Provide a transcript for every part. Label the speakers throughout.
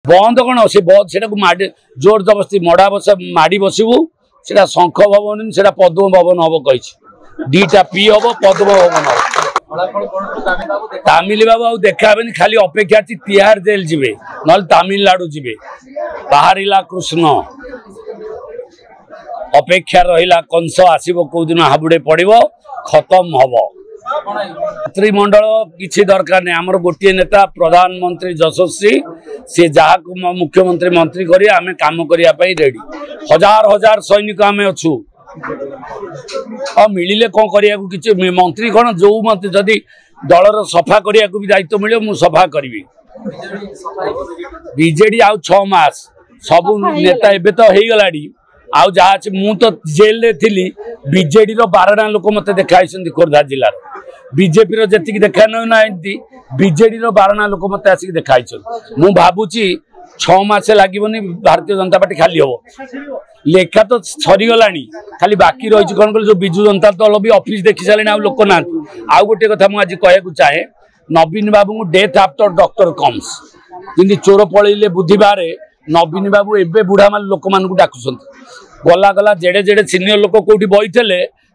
Speaker 1: बंद कौन से जोर जबरदस्ती मड़ा बस माड़ी बसबू से शंख भवन से पद्म भवन हम कही दीटा पी हम पद्म भवन हम तामिल बाबू देखा खाली अपेक्षा तिहार जेल जी ना तमिलनाडु जी बाहर कृष्ण अपेक्षा रहा कंस आसब कौ दिन हाबुड़े पड़ो खत्म हम मंत्रिमंडल किसी दरकार नहीं आमर गोटे नेता प्रधानमंत्री यशस्वी सी जहाँ मुख्यमंत्री मंत्री करी आमे काम करने रेडी हजार हजार सैनिक आम अच्छू मिले कौन करने कि मंत्री कौन जो मंत्री जदि दलर सफा करने भी दायित्व मिले मु सफा करी बीजेडी आउ 6 मास सबू नेता एबे तो हो गला आउ जहाँ मु तो जेल रे थी बीजेडी रो 12 लोक मत देखाई खोर्धा जिलार बीजेपी जी देखा ना बीजेडी 12 लोक मत आसिक देखाई मु भावुची 6 मास लगे भारतीय जनता पार्टी खाली हम लेखा तो सरीगला खाली बाकी रही कौन कह जो विजु जनता दल भी ऑफिस देखी सारे आउ लोक ना आउ गोटे कथा मुझे कहूँ चाहे नवीन बाबू को डेथ आफ्टर डॉक्टर कम्स जमी चोर पलैले बुधवार नवीन बाबू एवं बुढ़ा मान लोक मान डाकुं गला गला जेड़े जेड़े सीनियर लोक कौटी बही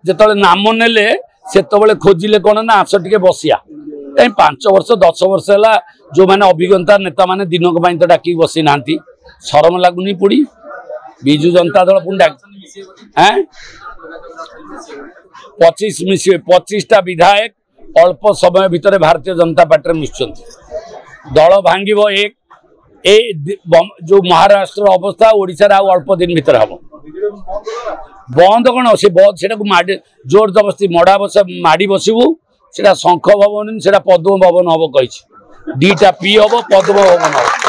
Speaker 1: जो नाम नेले से खोजिले कौन ना आस टे बसिया कहीं 5 वर्ष 10 वर्ष है जो मैंने अभिज्ञता नेता मैंने दिनक तो डाक बसी ना शरम लगुनि पुड़ी विजु जनता दल पुणी डाक 25 मिसे 25टा विधायक अल्प समय भितर भारतीय जनता पार्टी मिशुं दल भांग एक जो महाराष्ट्र अवस्था ओडिशा आउ अल्प दिन भीतर हम बंद कौन से जोर जबरदस्ती मड़ा बस माड़ी बसबू से शंख भवन से पद्म भवन हम कही दीटा पी हम पद्म भवन हम।